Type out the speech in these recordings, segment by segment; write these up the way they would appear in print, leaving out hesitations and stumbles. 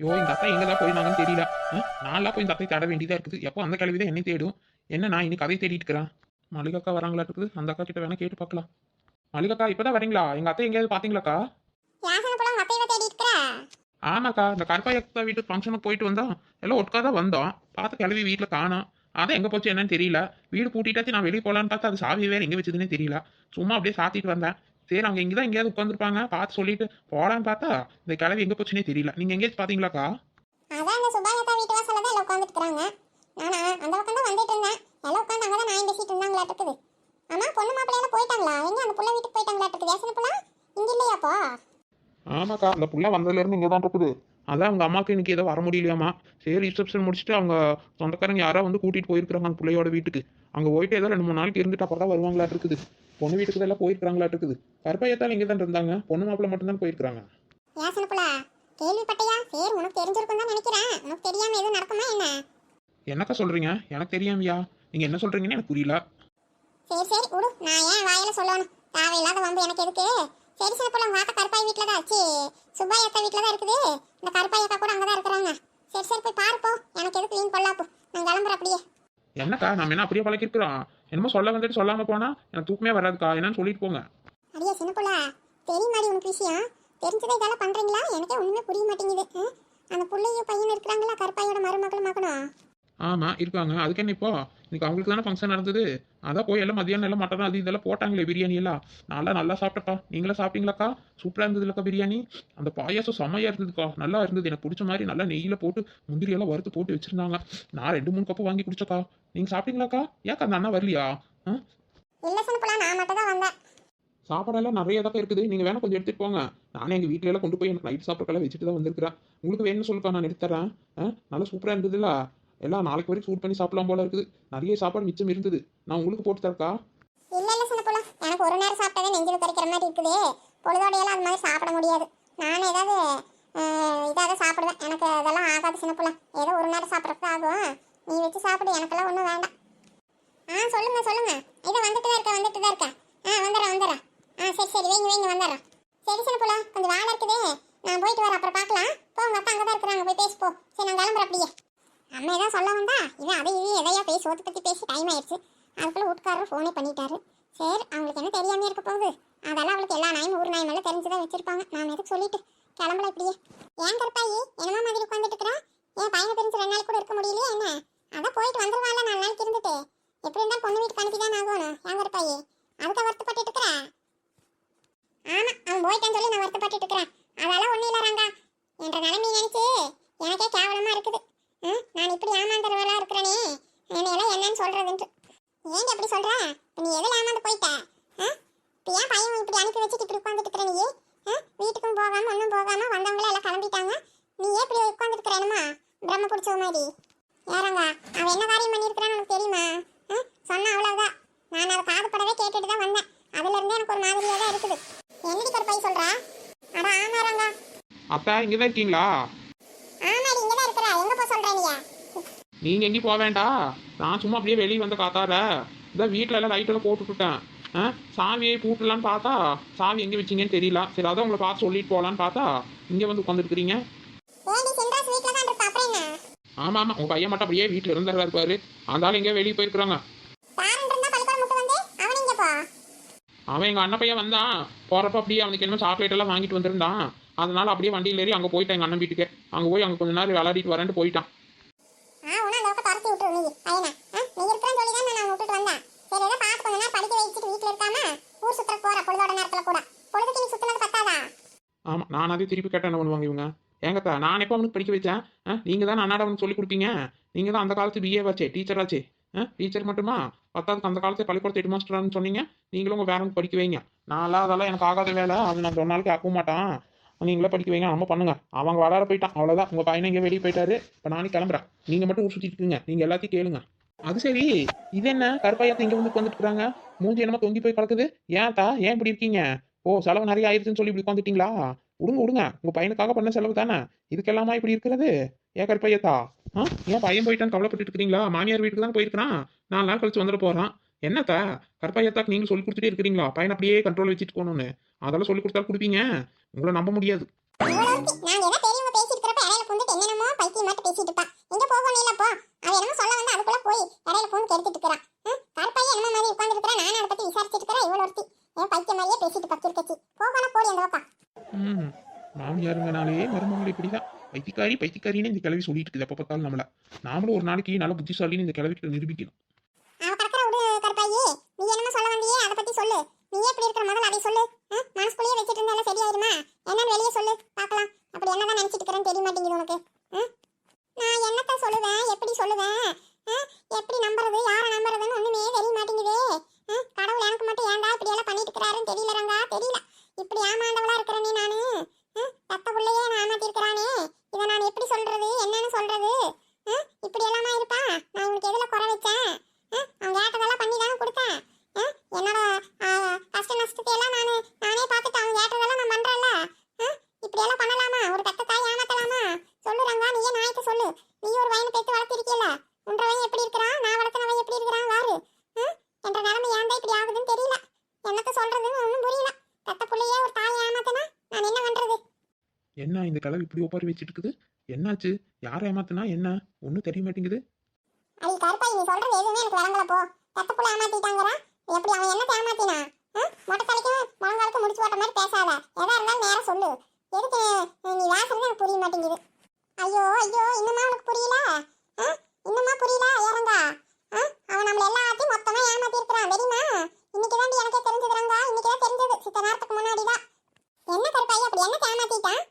இந்த அத்தை எங்க தான் போயிருந்தாங்கன்னு தெரியல. நான்லாம் போய் இந்த அத்தை தேட வேண்டியதா இருக்குது. எப்போ அந்த கிழவி தான் என்னை தேடும். என்ன நான் இன்னைக்கு கதை தேடிட்டு இருக்கிறேன். மல்லிகாக்கா வராங்களா இருக்குது. அந்த அக்கா கிட்ட வேணா கேட்டு பார்க்கலாம். மல்லிகாக்கா இப்பதான் வரீங்களா? எங்க அத்தை எங்கேயாவது பாத்தீங்களாக்கா? யாசனை போல உங்க அத்தையை தேடி இருக்கிற? ஆமாக்கா, இந்த கருப்பாயக்கா வீட்டு ஃபங்க்ஷனுக்கு போயிட்டு வந்தோம். எல்லாம் ஒட்டுக்கா தான் வந்தோம். பார்த்து கிளவி வீட்டில் காணோம். அதான் எங்கே போச்சு என்னன்னு தெரியல. வீடு பூட்டிட்டாச்சு. நான் வெளியே போகலான்னு பார்த்தா அது சாவி வேறு எங்கே வச்சதுன்னே தெரியல. சும்மா அப்படியே சாத்திட்டு வந்தேன். சரி அவங்க இங்கே தான் எங்கேயாவது உட்காந்துருப்பாங்க பார்த்து சொல்லிட்டு போகலான்னு பார்த்தா இந்த கிளவி எங்கே போச்சுன்னே தெரியல. நீங்கள் எங்கேயாச்சும் பார்த்தீங்களாக்கா? அதான் அந்த சுபாயத்தா வீட்டு வாசல்ல தான் எல்லாம் உட்காந்துட்டு இருக்காங்க. நானா அந்த பக்கம் தான் வந்துட்டு இருந்தேன். எல்லாம் உட்காந்து அங்கே தான் நான் பேசிட்டு இருந்தாங்களா இருக்குது. ஆமா பொண்ணு மாப்பிள்ளையெல்லாம் போயிட்டாங்களா? எங்க அந்த புள்ள வீட்டுக்கு போயிட்டாங்களா இருக்குது? யாசனை புள்ள இங்க இல்லையாப்பா? ஆமாக்கா, அந்த புள்ள வந்ததுலேருந்து இங்கே தான் இருக்குது. அதான் அவங்க அம்மாவுக்கு இன்னைக்கு ஏதோ வர முடியலையாமா. சரி ரிசப்ஷன் முடிச்சுட்டு அவங்க சொந்தக்காரங்க யாரோ வந்து கூட்டிகிட்டு போயிருக்காங்க அந்த பிள்ளையோட வீட்டுக்கு. அங்கே போயிட்டு ஏதோ 2-3 நாளைக்கு இருந்துட்டு அப்புறம் தான் வருவாங்களா இருக்குது. பொண்ணு வீட்டுக்கு எல்லாம் போயிருக்காங்களா இருக்குது. கருப்பையத்தால் இங்கே தான் இருந்தாங்க. பொண்ணு மாப்பிள்ளை மட்டும்தான் போயிருக்காங்க. யாசனை புள்ள கேள்விப்பட்டியா? சரி உனக்கு தெரிஞ்சிருக்கும் தான் நினைக்கிறேன். உனக்கு தெரியாம எதுவும் நடக்குமா என்ன? என்னக்கா சொல்றீங்க? எனக்கு தெரியாமையா? நீங்க என்ன சொல்றீங்கன்னு எனக்கு புரியல. சரி சரி விடு, நான் ஏன் வாயில சொல்லணும்? தேவையில்லாத வம்பு எனக்கு எதுக்கு? சரி சரி போல வாட்ட கருப்பாய் வீட்டில் தான் ஆச்சு. சுப்பாய் அக்கா வீட்டில் தான் இருக்குது. இந்த கருப்பாய் அக்கா கூட அங்கே தான் இருக்கிறாங்க. சரி சரி போய் பாருப்போ. எனக்கு எதுக்கு வீண் கொள்ளாப்போ. நான் கிளம்புறேன் அப்படியே. என்னக்கா நம்ம என்ன அப்படியே பழக்கிருக்கிறோம்? என்னமோ சொல்ல வந்துட்டு சொல்லாம போனா எனக்கு தூக்கமே வராதுக்கா. என்னன்னு சொல்லிட்டு போங்க. அடியே சின்ன புள்ள, தெரியுமாடி உனக்கு விஷயம்? தெரிஞ்சதை இதெல்லாம் பண்றீங்களா? எனக்கே ஒண்ணுமே புரிய மாட்டேங்குது. அந்த புள்ளையும் பையன் இருக்கிறாங்களா கருப்பாயோட மருமகளும் மகனும்? ஆமா இருக்காங்க. அதுக்கு என்ன இப்போ? இன்னைக்கு அவங்களுக்கு தானே ஃபங்க்ஷன் நடந்தது. அதான் போய் எல்லாம் மதியானம் எல்லாம் மட்டன் அது இதெல்லாம் போட்டாங்களே பிரியாணி எல்லாம். நல்லா சாப்பிட்டப்பா. நீங்களா சாப்பிட்டீங்களாக்கா? சூப்பரா இருந்ததுலக்கா பிரியாணி. அந்த பாயாசம் செம்மையா இருந்ததுக்கா. நல்லா இருந்தது. எனக்கு பிடிச்ச மாதிரி நல்லா நெய்யில போட்டு முந்திரி எல்லாம் வறுத்து போட்டு வச்சிருந்தாங்க. நான் 2-3 கப்பு வாங்கி குடிச்சக்கா. நீங்க சாப்பிட்டீங்களாக்கா? ஏக்கா அந்த அண்ணா வரலையா? இல்ல சின்ன புள்ள, நான் மட்டும் தான் வந்தேன். சாப்பாடெல்லாம் நிறைய தான் இருக்குது. நீங்கள் வேணா கொஞ்சம் எடுத்துகிட்டு போங்க. நானே எங்கள் வீட்டில எல்லாம் கொண்டு போய் எனக்கு நைட் சாப்பிட்றக்கெல்லாம் வச்சுட்டு தான் வந்திருக்கிறேன். உங்களுக்கு வேணும்னு சொல்லுக்கா, நான் எடுத்து தரேன். நல்லா சூப்பராக இருந்ததுல்ல. எல்லாம் நாளைக்கு வரைக்கும் சூட் பண்ணி சாப்பிடலாம் போல இருக்குது. நிறைய சாப்பாடு மிச்சம் இருந்தது. நான் உங்களுக்கு போட்டு தரக்கா? இல்ல இல்ல சின்ன புள்ள, எனக்கு ஒரு நேரம் சாப்பிட்டதே நெஞ்சில் கறிக்கிற மாதிரி இருக்குது. பொழுதோடையெல்லாம் அது மாதிரி சாப்பிட முடியாது. நான் ஏதாவது இதாக சாப்பிடுவேன். எனக்கு அதெல்லாம் ஆகாது சின்ன புள்ள. ஏதோ ஒரு நேரம் சாப்பிட்றதுக்கு ஆகும். நீ வச்சு சாப்பிடு, எனக்கெல்லாம் ஒன்றும் வேண்டாம். சொல்லுங்க சொல்லுங்க. இதை வந்துட்டு தான் இருக்கேன். வந்துடுறேன். சரி சரி வைங்க வந்துடுறேன். சரி சின்ன புள்ள, கொஞ்சம் வேலை இருக்குது. நான் போயிட்டு வரேன், அப்புறம் பார்க்கலாம். போ, உங்க அக்கா அங்கே தான் இருக்கிறாங்க, போய் பேசி போ. சரி நான் கிளம்புறேன் அப்படியே. அம்மா ஏதாவது சொல்ல வந்தா இவன் அதை இது எதையா பேசி ஓட்டு பற்றி பேசி டைம் ஆயிடுச்சு. அதுக்குள்ளே வீட்டுக்காரர் ஃபோனே பண்ணிட்டாரு. சரி அவங்களுக்கு என்ன தெரியாமல் இருக்க போகுது? அதெல்லாம் அவளுக்கு எல்லா நாயும் ஊர் நாயும் எல்லாம் தெரிஞ்சுதான் வச்சிருப்பாங்க. நான் எதுக்கு சொல்லிட்டு கிளம்பல இப்படியே. ஏன் கருப்பாயி என்னமா மாதிரி உட்காந்துட்டு இருக்கிறா? என் பையனை தெரிஞ்சு 2 நாள் கூட இருக்க முடியலையே என்ன? அதான் போயிட்டு வந்துருவான்ல 4 நாளைக்கு இருந்துட்டு. எப்படி இருந்தாலும் பொண்ணு வீட்டுக்கு அனுப்பி தான் ஆகணும். ஏன் கருப்பாயி அதுக்கு வருத்தப்பட்டு இருக்கிறேன்? ஆமா அவன் போயிட்டான்னு சொல்லி நான் வருத்தப்பட்டு இருக்கிறேன். அதெல்லாம் ஒன்றும் இல்லை ரங்கா. என்ற நிலைமை நினைச்சு எனக்கே கேவலமா இருக்குது. நான் இப்படி ஏமாந்துறவளா இருக்கிறேனே, என்னையெல்லாம் என்னன்னு சொல்றதுன்ட்டு. ஏன் அப்படி சொல்ற? நீ எதில் ஏமாந்து போயிட்ட? இப்போ ஏன் பையன் இப்படி அனுப்பி வச்சுட்டு இப்படி உட்காந்துட்டு இருக்கிற நீ? வீட்டுக்கும் போகாம ஒன்றும் போகாம வந்தவங்களே எல்லாம் கிளம்பிட்டாங்க. நீ ஏன் இப்படி உட்காந்துட்டு இருக்கிறேனுமா பிரம்ம பிடிச்ச மாதிரி? யாரங்க அவன் என்ன காரியம் பண்ணியிருக்கிறான்னு உனக்கு தெரியுமா? சொன்ன அவ்வளவுதான். நான் அதை காதுபடவே கேட்டுட்டு தான் வந்தேன். அதுல இருந்தே எனக்கு ஒரு மாதிரியா தான் இருக்குது. என்னடி கருப்பாய் சொல்றா? அட ஆமாரங்க. அப்பா இங்கே தான் இருக்கீங்களா? ஆமாடி இங்கே தான் இருக்கிறா. எங்க போ சொல்ற நீயா? நீங்கள் எங்கேயும் போக வேண்டாம். நான் சும்மா அப்படியே வெளியே வந்து காத்தார இதான் வீட்டில் எல்லாம் லைட்டெல்லாம் போட்டுவிட்டேன். சாவியை பூட்டலான்னு பார்த்தா சாவி எங்கே வச்சிங்கன்னு தெரியல. சரி அதான் உங்களை பார்த்து சொல்லிட்டு போகலான்னு பார்த்தா இங்கே வந்து உட்காந்துருக்கிறீங்க. ஆமாம் உங்கள் பையன் மட்டும் அப்படியே வீட்டில் இருந்தா இருப்பாரு. அந்த ஆள் எங்கேயோ வெளியே போயிருக்கிறாங்க. அவன் எங்கள் அண்ணன் பையன் வந்தான். போகிறப்ப அப்படியே அவனுக்கு என்ன சாக்லேட் எல்லாம் வாங்கிட்டு வந்திருந்தான். அதனால அப்படியே வண்டியில் ஏறி அங்கே போயிட்டான் எங்கள் அண்ணன் வீட்டுக்கு. அங்கே போய் அங்கே கொஞ்ச நேரம் விளையாடிட்டு வரேன்ட்டு போயிட்டான். ஆமாம் நான் அதே திருப்பி கேட்டேன் என்ன பண்ணுவாங்க இவங்க? ஏங்கத்தா நான் எப்போ அவனுக்கு படிக்க வச்சேன்? நீங்கள் தான் அண்ணாட அவனுக்கு சொல்லி கொடுப்பீங்க. நீங்கள் தான் அந்த காலத்து பிஏ வாச்சே, டீச்சராச்சே. டீச்சர் மட்டுமா 10th அந்த காலத்து பள்ளிக்கூடத்து ஹெட் மாஸ்டர்னு சொன்னீங்க. நீங்களும் உங்கள் வேறவங்க படிக்க வைங்க. நான்லாம் அதெல்லாம் எனக்கு ஆகாத வேலை. அது நான் 1 நாளைக்கு ஆக்க மாட்டான். நீங்களே படிக்க வைங்க. நம்ம பண்ணுங்க. அவங்க வளர போயிட்டான் அவ்வளோதான். உங்கள் பையனை இங்கே வெளியே போயிட்டாரு. இப்போ நானே கிளம்புறேன். நீங்கள் மட்டும் ஊர் சுற்றிட்டு இருக்கீங்க. நீங்கள் எல்லாத்தையும் கேளுங்க. அது சரி, இது என்ன கருப்பாயத்தை இங்கே வந்து உட்காந்துட்டு இருக்காங்க? மூஞ்சி என்னமோ தொங்கி போய் கிடக்குது. ஏன்தா ஏன் இப்படி இருக்கீங்க? செலவு நிறைய ஆயிடுச்சுன்னு சொல்லி இப்படி உட்காந்துட்டீங்களா? விடுங்க உங்கள் பையனுக்காக பண்ண செலவு தானே. இதுக்கெல்லாமா இப்படி இருக்கிறது? ஏன் கருப்பையத்தா ஏன் பையன் போயிட்டான்னு கவலைப்பட்டு இருக்கிறீங்களா? மாமியார் வீட்டுக்கு தான் போயிருக்கிறான். 4 நாள் கழிச்சு வந்துட போகிறான். என்னத்தா கருப்பையத்தாக்கு நீங்கள் சொல்லி கொடுத்துட்டே இருக்கிறீங்களா பையன் அப்படியே கண்ட்ரோல் வச்சுட்டு போகணும்னு? அதெல்லாம் சொல்லி கொடுத்தா கொடுப்பீங்க? உங்களை நம்ப முடியாது. பூந்துட்டு என்னென்னமோ பைத்தியம் மட்டும் பேசிட்டு இருப்பா. எங்க போகணும் இல்ல போ. அவ என்னமோ சொல்ல வந்து அதுக்குள்ள போய் இடையில பூந்து கெடுத்துட்டு இருக்கிறான். கருப்பாயி என்ன மாதிரி உட்கார்ந்து இருக்கிறா. நானும் அதை பத்தி விசாரிச்சுட்டு இருக்கிறேன். இவ்வளவு ஒருத்தி ஏன் பைத்தியம் மாதிரியே பேசிட்டு பக்கி கட்சி போகணும் போடி அந்த பக்கம். ம் மாமியாருங்கனாலே மருமகள் இப்படிதான் பைத்தியக்காரி பைத்தியக்காரின்னு இந்த கிழவி சொல்லிட்டு இருக்குது எப்போ பார்த்தாலும் நம்மள. நாமளும் ஒரு நாளைக்கு நல்ல புத்திசாலின்னு இந்த கிழவிக்கிட்ட நிரூபிக்கணும். அவ கடற்கரை விடு கருப்பாயி. நீ என்னமோ சொல்ல வந்தியே அதை பத்தி சொல்லு. நீயே இப்படி இருக்கிற முதல்ல அதை சொல்லு. மனசுக்குள்ளேயே வச்சுட்டு இருந்தாலும் சரியாயிருமா? என்னன்னு வெளியே சொல்லு பார்க்கலாம். அப்படி என்னதான் நினைச்சிட்டு இருக்கிறேன்னு தெரிய மாட்டேங்குது உனக்கு. நான் என்னத்த சொல்லுவேன், எப்படி சொல்லுவேன், எப்படி நம்புறது, யாரை நம்புறதுன்னு ஒண்ணுமே தெரிய மாட்டேங்குதே. கடவுள் எனக்கு மட்டும் ஏன்டா இப்படி எல்லாம் பண்ணிட்டு இருக்கிறாருன்னு தெரியல ரங்கா, தெரியல. இப்படி ஏமாந்தவளா இருக்கிறேனே நானு. தத்த பிள்ளையே நான் ஏமாத்தி இருக்கிறானே. இதை நான் எப்படி சொல்றது, என்னன்னு சொல்றது? இப்படி எல்லாமா இருப்பா? நான் இவனுக்கு எதுல குறை வச்சேன்? அவன் கேட்டதெல்லாம் பண்ணி தானே கொடுத்தேன். என்னோட கஷ்ட நஷ்டத்தை எல்லாம் நானே பார்த்துட்டு அவன் கேட்டதெல்லாம் நான் பண்றேன்ல. இப்படி எல்லாம் பண்ணலாமா? ஒரு பெத்த தாய் ஏமாத்தலாமா? சொல்லு ரங்கா, நீயே நாயத்தை சொல்லு. நீ ஒரு வயனை பேத்து வளர்த்திருக்கீல. உன்ற வயன் எப்படி இருக்கிறான், நான் வளர்த்தனவன் எப்படி இருக்கிறான் வாரு. என்ற நிலைமை ஏன்டா இப்படி ஆகுதுன்னு தெரியல. என்னத்த சொல்றதுன்னு ஒன்றும் புரியல. பெத்த பிள்ளையே ஒரு தாய் ஏமாத்தனா நான் என்ன பண்றது? என்ன இந்த கிழவி இப்படி ஒப்பாரி வச்சுட்டு இருக்குது? என்னாச்சு? யாரை ஏமாத்தினா என்ன ஒன்றும் தெரிய மாட்டேங்குது. அடி கருப்பாய், நீ சொல்றது எதுவுமே எனக்கு விளங்கல போ. பெத்த பிள்ளை ஏமாத்திட்டாங்கறா. எப்படி அவன் என்ன ஏமாத்தினா? மொட்டை தலைக்கும் முழங்காலுக்கு முடிச்சு போட்ட மாதிரி பேசாத. எதா இருந்தாலும் நேரம் சொல்லு. எதுக்கு நீ பேசுறது எனக்கு புரிய மாட்டேங்குது. ஐயோ ஐயோ, இன்னுமா உனக்கு புரியல? இன்னுமா புரியல ஏறங்கா? அவன் நம்மள எல்லாத்தையும் மொத்தமா ஏமாத்தி இருக்கிறான் தெரியுமா? இன்னைக்கு தான் எனக்கே தெரிஞ்சதுறாங்க. இன்னைக்கு தான் தெரிஞ்சது, சித்த நேரத்துக்கு முன்னாடி தான். என்ன கருப்பாய் அப்படி என்ன ஏமாத்திட்டான்?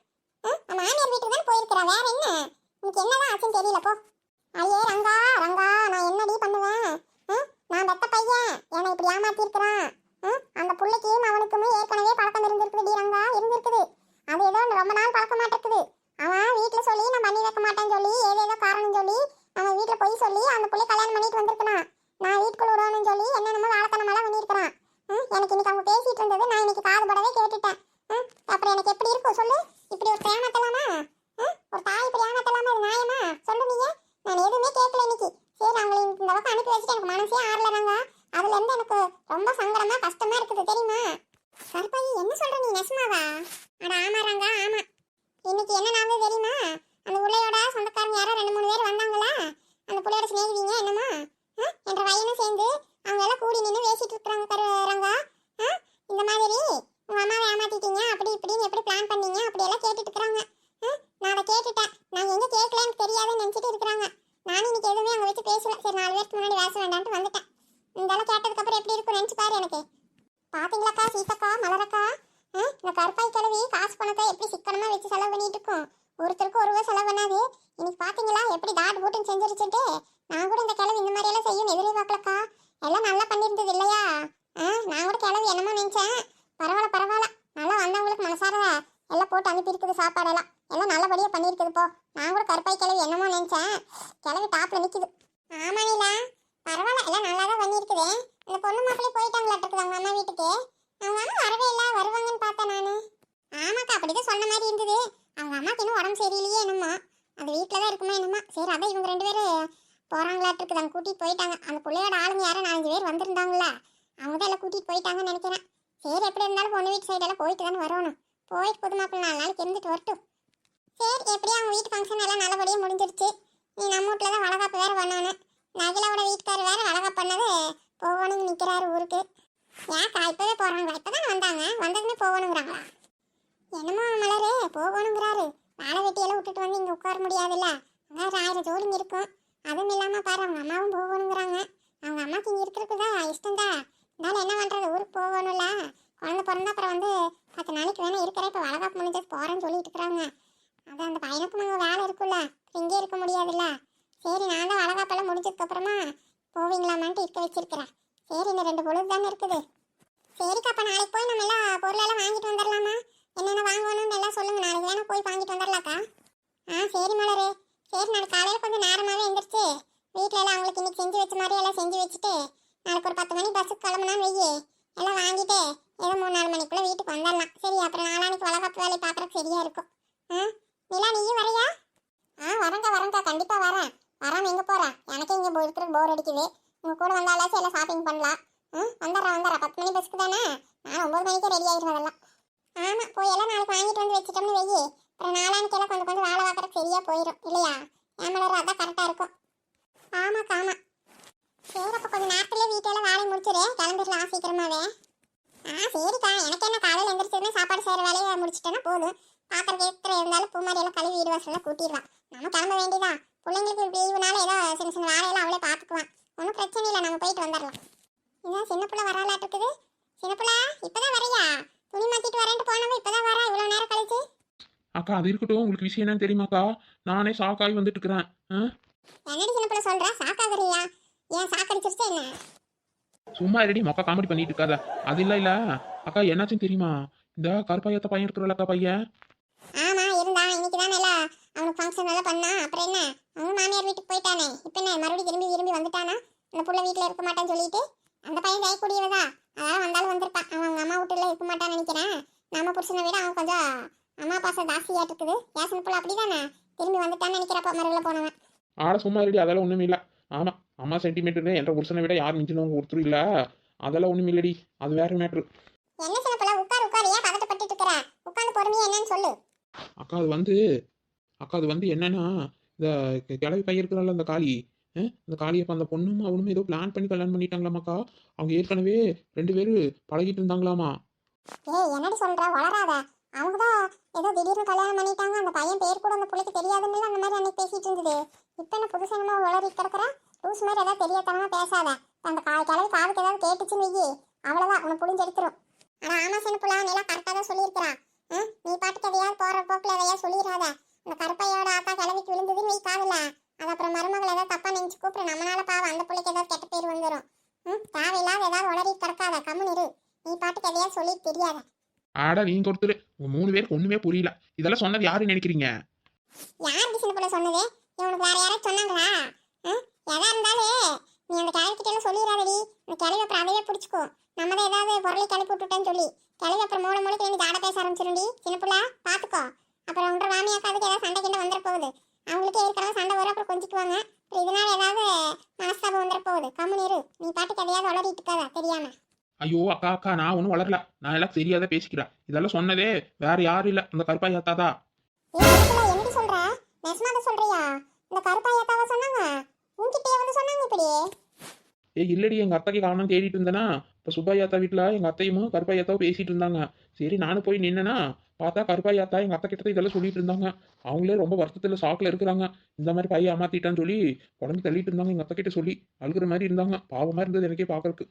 மாமியார் வீட்டுக்கு தான் போயிருக்கிறா, வேற என்ன? இன்னைக்கு என்னதான் ஆச்சுன்னு தெரியல போ. ஐயே ரங்கா ரங்கா, நான் என்னடி பண்ணுவேன்? நான் பெத்த பையன், என்னை இப்படி ஏமாத்தி இருக்கிறான். அந்த புள்ளைக்கும் அவனுக்குமே ஏற்கனவே பழக்கம் இருந்திருக்குது டி ரங்கா, இருந்திருக்குது. அது ஏதோ ரொம்ப நாள் பழக்க மாட்டேங்குது. அவன் வீட்டுல சொல்லி நான் பண்ணி வைக்க மாட்டேன்னு சொல்லி ஏதேதோ காரணம் சொல்லி அவன் வீட்டுல போய் சொல்லி அந்த புள்ளை கல்யாணம் பண்ணிட்டு வந்திருக்கான். நான் வீட்டுக்குள்ள விடணும்னு சொல்லி என்னென்னமோ வாழத்தனமெல்லாம் பண்ணியிருக்கிறான். எனக்கு இன்னைக்கு அவங்க பேசிட்டு இருந்தது நான் இன்னைக்கு காதுபடவே கேட்டுட்டேன். அப்புறம் எனக்கு எப்படி இருக்கும் சொல்லு? இப்படி ஒரு ஏமாத்தலாமா? ஒரு தாய் இப்படி ஏமாத்தலாமா? அது நியாயமா சொல்லு நீங்க? நான் எதுவுமே கேட்கல இன்னைக்கு. சரி அவங்களை இந்த பக்கம் அனுப்பி வச்சுட்டு எனக்கு மனசே ஆறலறாங்க. அதுல இருந்து எனக்கு ரொம்ப சங்கடமா கஷ்டமா இருக்குது தெரியுமா? கருப்பாயி என்ன சொல்ற நீ, நெசமாவா? அட ஆமாறாங்க ஆமா. இன்னைக்கு என்ன நடந்தது தெரியுமா? அந்த புள்ளையோட சொந்தக்காரங்க யாரோ 2-3 பேர் வந்தாங்களா? அந்த புள்ளையோட சிநேகிதிங்க என்னமோ என்ற வயனும் சேர்ந்து அவங்க எல்லாம் கூடி நின்று பேசிட்டு இருக்கிறாங்க ரங்கா. இந்த மாதிரி உங்க அம்மாவை ஏமாத்திட்டீங்க அப்படி இப்படின்னு எப்படி பிளான் பண்ணீங்க அப்படி எல்லாம் கேட்டுட்டு இருக்கிறாங்க. நான் அதை கேட்டுட்டேன். நாங்க எங்க கேட்கல எனக்கு தெரியாதுன்னு நினைச்சிட்டு இருக்கிறாங்க. நானும் இன்னைக்கு எதுவுமே அங்க வச்சு பேசல. சரி 4 பேருக்கு முன்னாடி பேச வேண்டாம்னு வந்துட்டேன். இதெல்லாம் கேட்டதுக்கு அப்புறம் எப்படி இருக்கும் நினைச்சு பாரு. எனக்கு பாத்தீங்களாக்கா சீதக்கா மலரக்கா, இந்த கருப்பாய் கிழவி காசு பணத்தை எப்படி சிக்கனமா வச்சு செலவு பண்ணிட்டு இருக்கோம். ஒருத்தருக்கு ஒரு ரூபா செலவு பண்ணாது. இன்னைக்கு பாத்தீங்களா எப்படி தாட் போட்டுன்னு செஞ்சிருச்சுட்டு. நான் கூட இந்த கிழவி இந்த மாதிரி எல்லாம் செய்யும் எதிர்பார்க்கலக்கா. எல்லாம் நல்லா பண்ணியிருந்தது இல்லையா? நான் கூட கிழவி என்னமோ நினைச்சேன். பரவாயில்ல பரவாயில்ல, நல்லா வந்தவங்களுக்கு மனசார எல்லாம் போட்டு அனுப்பி இருக்குது. சாப்பாடெல்லாம் எல்லாம் நல்லபடியா பண்ணியிருக்குது போ. நான் கூட கருப்பாய் கிழவி என்னமோ நினைச்சேன். கிழவி டாப்ல நிக்குது. ஆமா நீலா, பரவாயில்ல எல்லாம் நல்லா தான் பண்ணியிருக்குது. அந்த பொண்ணு மாப்பிள்ளை போயிட்டாங்களாட்டு இருக்குது அவங்க அம்மா வீட்டுக்கு. அவங்க அம்மா வரவே இல்லை, வருவாங்கன்னு பார்த்தேன் நானு. ஆமாக்கா அப்படிதான் சொன்ன மாதிரி இருந்தது. அவங்க அம்மாக்கு இன்னும் உடம்பு சரியில்லையே என்னமோ, அது வீட்டில் தான் இருக்குமா என்னமோ. சரி அதான் இவங்க 2 பேரும் போறாங்களாட்டு இருக்குது. அவங்க கூட்டிட்டு போயிட்டாங்க. அந்த பிள்ளையோட ஆளுங்க யாரும் 4-5 பேர் வந்திருந்தாங்களா, அவங்க தான் எல்லாம் கூட்டிட்டு போயிட்டாங்கன்னு நினைக்கிறேன். சரி எப்படி இருந்தாலும் பொண்ணு வீட்டு சைடெல்லாம் போயிட்டு தானே வரணும். போயிட்டு புது மாப்பிள்ளை 4 நாளைக்கு இருந்துட்டு வரட்டும். சரி எப்படியும் அவங்க வீட்டு ஃபங்க்ஷன் எல்லாம் நல்லபடியாக முடிஞ்சிருச்சு. நீ நம்ம வீட்டில் தான் வளகாப்பு வேற பண்ணணும். நகிலாவோட வீட்டுக்காரர் வேற வளகாப்பு பண்ணது போகணும்னு நிற்கிறாரு ஊருக்கு. ஏன்க்கா இப்போவே போகிறாங்களா? இப்போ தானே வந்தாங்க, வந்ததுமே போகணுங்கிறாங்களா? என்னமோ மலரே போகணுங்கிறாரு. வேலை வெட்டியெல்லாம் விட்டுட்டு வந்து இங்கே உட்கார முடியாதுல்ல. அங்கே 1000 ஜோடிங்க இருக்கும். அதுவும் இல்லாமல் பாரு அவங்க அம்மாவும் போகணுங்கிறாங்க. அவங்க அம்மாவுக்கு இங்கே இருக்கிறதுக்கு தான் இஷ்டம்தான். இருந்தாலும் என்ன பண்ணுறது, ஊருக்கு போகணும்ல. குழந்தை பிறந்தா அப்புறம் வந்து 10 நாளைக்கு வேணா இருக்கிறேன். இப்போ வளகாப்பு முடிஞ்சது போகிறேன்னு சொல்லிட்டு இருக்கிறாங்க. அது அந்த பையனுக்கும் அங்கே வேலை இருக்குல்ல, இங்கே இருக்க முடியாதுல்ல. சரி நான் தான் வளகாப்பெல்லாம் முடிஞ்சதுக்கப்புறமா போவீங்களாமான்ட்டு இருக்க வச்சிருக்கிறேன். சரி இன்னும் 2 பொழுது தானே இருக்குது. சரிக்கா அப்போ நாளைக்கு போய் நம்ம எல்லாம் பொருளெல்லாம் வாங்கிட்டு வந்துடலாமா? என்னென்ன வாங்கணும்னு எல்லாம் சொல்லுங்க. நாளைக்கு வேணா போய் வாங்கிட்டு வந்துடலாக்கா. சரி மலரே. சரி நாளைக்கு காலையில் கொஞ்சம் நேரமாகவே எழுந்திரிச்சு வீட்டில் எல்லாம் அவங்களுக்கு இன்னைக்கு செஞ்சு வச்ச மாதிரி எல்லாம் செஞ்சு வச்சுட்டு நாளைக்கு ஒரு 10 மணி பஸ்ஸுக்கு கிளம்புனான்னு வெய்யி எல்லாம் வாங்கிட்டு ஏதோ 3-4 மணிக்குள்ளே வீட்டுக்கு வந்துடலாம். சரி அப்புறம் நாளானிக்கு வளகாப்பு வேலையை பார்க்குறதுக்கு சரியாக இருக்கும். நிலா நீயும் வரையா? வரேங்க்கா கண்டிப்பாக வரேன். வராமல் எங்கே போகிறேன்? எனக்கு இங்கே இருக்கிறதுக்கு போர் அடிக்குது. உங்கள் கூட வந்தாலாச்சும் எல்லாம் ஷாப்பிங் பண்ணலாம். வந்துடுறேன் 10 மணி பஸ்ஸுக்கு தானே. நான் 9 மணிக்கே ரெடி ஆகிடுவேன் அதெல்லாம். ஆமாம் போய் எல்லாம் நாளைக்கு வாங்கிட்டு வந்து வச்சுட்டோம்னு வெய்யி அப்புறம் நாளானிக்கெல்லாம் கொஞ்சம் கொஞ்சம் வேலை பார்க்கறதுக்கு சரியா போயிடும் இல்லையா? என் மேலே அதான் கரெக்டாக இருக்கும். ஆமாக்கா ஆமாம். சரி அப்போ கொஞ்சம் நேரத்துலேயே வீட்டெல்லாம் வேலையை முடிச்சிடு, கிளம்பிடலாம் சீக்கிரமாவே. சரிக்கா, எனக்கு என்ன காலையில் எந்திரிச்சதுமே சாப்பாடு செய்கிற வேலையை முடிச்சிட்டேன்னா போதும். பாத்திரம் கேட்குற இருந்தாலும் பூமாரியெல்லாம் கழுவி வீடு வாசலாம் கூட்டிடுவான். நம்ம கிளம்ப வேண்டியதான். பிள்ளைங்களுக்கு லீவுனால ஏதோ சின்ன சின்ன வேலையெல்லாம் அவளே பார்த்துக்குவான். ஒன்றும் பிரச்சனை இல்லை, நம்ம போயிட்டு வந்துடலாம். இதான் சின்ன பிள்ளை வராலாட்டு இருக்குது. சின்ன பிள்ளை இப்போதான் வரையா? துணி மாற்றிட்டு வரேன்ட்டு போனவன் இப்போதான் வரா, இவ்வளோ நேரம் கழிச்சு. அக்கா அது இருக்கட்டும், உங்களுக்கு விஷயம் என்னன்னு தெரியுமாக்கா? நானே ஷாக்காகி வந்துட்டு இருக்கிறேன். என்னடி சின்ன பிள்ளை சொல்கிறா? சாக்காகறியா? ஏன் சாக்கடிச்சிருச்சா என்ன? சும்மா ரெடி மொக்க காமெடி பண்ணிட்டு இருக்காத. அது இல்லை அக்கா, என்னாச்சுன்னு தெரியுமா? இந்த கருப்பாயத்த பையன் இருக்கிறல்லக்கா பையன். ஆமா இருந்தான். இன்னைக்கு தானே எல்லாம் அவனுக்கு ஃபங்க்ஷன் எல்லாம் பண்ணா. அப்புறம் என்ன, அவன் மாமியார் வீட்டுக்கு போயிட்டானே. இப்போ என்ன மறுபடியும் திரும்பி வந்துட்டானா? அந்த புள்ள வீட்டில் இருக்க மாட்டான்னு சொல்லிட்டு அந்த பையன் ஜெயக்கூடியவதா. அதான் வந்தாலும் வந்திருப்பான். அவன் அவங்க அம்மா வீட்டுல இருக்க மாட்டான்னு நினைக்கிறேன். நம்ம புருஷனை விட அவன் கொஞ்சம் அம்மா பாசம் ஜாஸ்தியா இருக்குது. யாசன புள்ள அப்படிதானே திரும்பி வந்துட்டான்னு நினைக்கிறப்ப மறுபடியும் போனவன். ஆட சும்மா ரெடி, அதெல்லாம் ஒன்றும் இல்லை. ஆமாம், அம்மா சென்டிமீட்டர் என்ற புருஷனை விட யார் மிஞ்சினவங்க ஒருத்தரும் இல்லை. அதெல்லாம் ஒன்றும் இல்லடி, அது வேற மேட்ரு. என்ன சின்ன பிள்ளை உட்கார் ஏன் பதட்டப்பட்டு இருக்கிற? உட்காந்து பொறுமையா என்னன்னு சொல்லு. அக்கா அது வந்து என்னன்னா, இந்த கிளவி பையன் இருக்கிறாள் அந்த காளி. அந்த காளியை அந்த பொண்ணும் அவனும் ஏதோ பிளான் பண்ணி கல்யாணம் பண்ணிட்டாங்களாமாக்கா. அவங்க ஏற்கனவே 2 பேரும் பழகிட்டு இருந்தாங்களாமா. என்னடி சொல்ற? வளராத. அவங்க தான் ஏதோ திடீர்னு கல்யாணம் பண்ணிட்டாங்க. அந்த பையன் பேர் கூட அந்த பிள்ளைக்கு தெரியாதுன்னு அந்த மாதிரி அன்னைக்கு பேசிட்டு இருந்தது. இப்போ என்ன புதுசா என்னமோ வளரி கிடக்குற? லூஸ் மாதிரி ஏதாவது தெரியாதனமா பேசாத. அந்த கிளவி காதுக்கு ஏதாவது கேட்டுச்சுன்னு வையி, அவ்வளவுதான் உனக்கு புரிஞ்செடுத்துரும். ஆனா ஆமா சின்னப்புலா, நீ எல்லாம் கரெக்டாக தான் சொல்லியிருக்கிறான். நீ பாட்டுக்கு எதையாவது போற போக்குல எதையாவது சொல்லிடாத. அந்த கருப்பையோட ஆத்தா கிளவிக்கு விழுந்ததுன்னு வை காதுல. அது அப்புறம் மருமகள் ஏதாவது தப்பா நினைச்சு கூப்பிடு. நம்மளால பாவம் அந்த பிள்ளைக்கு ஏதாவது கெட்ட பேர் வந்துடும். தேவையில்லாத ஏதாவது உளறி கிடக்காத, கம்முன்னு இரு. நீ பாட்டுக்கு எதையாவது சொல்லி தெரியாத. ஆடா நீங்க ஒருத்தர், உங்க 3 பேருக்கு ஒண்ணுமே புரியல. இதெல்லாம் சொன்னது யாருன்னு நினைக்கிறீங்க? யாருக்கு சின்ன பிள்ளை சொன்னது? இவனுக்கு வேற யாராவது சொன்னாங்களா? எதா இருந்தாலும் நீ அந்த கிளவிக்கிட்ட சொல்லிடாதடி. அந்த கிளவி அப்புறம் அதையே பிடிச்சிக்கோ. நம்ம தான் ஏதாவது பொருளை கிளப்பி விட்டுட்டேன்னு சொல்லி கிளவி அப்புறம் மூளைக்கு வேண்டி ஜாட பேச ஆரம்பிச்சிருண்டி. சின்ன பிள்ளை பாத்துக்கோ. அப்புறம் உன்ற மாமியாக்காதுக்கு ஏதாவது சண்டை கிண்ட வந்துட போகுது. அவங்களுக்கு ஏற்கனவே சண்டை வரும், அப்புறம் கொஞ்சிக்குவாங்க. அப்புறம் இதனால ஏதாவது மனஸ்தாபம் வந்துட போகுது. கம்முன்னு இரு. நீ பாட்டுக்கு எதையாவது வளரிட்டு இருக்காதா தெரியாம. ஐயோ அக்கா, நான் ஒன்றும் வளரல. நான் எல்லாம் தெரியாத பேசிக்கிறேன். இதெல்லாம் சொன்னதே வேற யாரும் இல்லை, அந்த கருப்பாயாத்தாதா. என்னடி சொல்ற? நெசமாத சொல்றியா? இந்த கருப்பாயாத்தாவ சொன்னாங்க? உன்கிட்டயே வந்து சொன்னாங்க இப்படி? இல்லடி, எங்க அத்தைக்கு காரணம் தேடிட்டு இருந்தேனா. இப்போ சுப்பாயாத்தா வீட்டில் எங்க அத்தையும் கருப்பாயாத்தாவும் பேசிட்டு இருந்தாங்க. சரி நானும் போய் நின்னேனா, பார்த்தா கருப்பாயாத்தா எங்க அத்தை கிட்ட இதெல்லாம் சொல்லிட்டு இருந்தாங்க. அவங்களே ரொம்ப வருத்தத்துல ஷாக்ல இருக்கிறாங்க. இந்த மாதிரி பையன் ஏமாத்திட்டான்னு சொல்லி உடம்பு தள்ளிட்டு இருந்தாங்க. எங்க அத்தை கிட்ட சொல்லி அழுகிற மாதிரி இருந்தாங்க. பாவமா இருந்தது எனக்கே பாக்குறதுக்கு.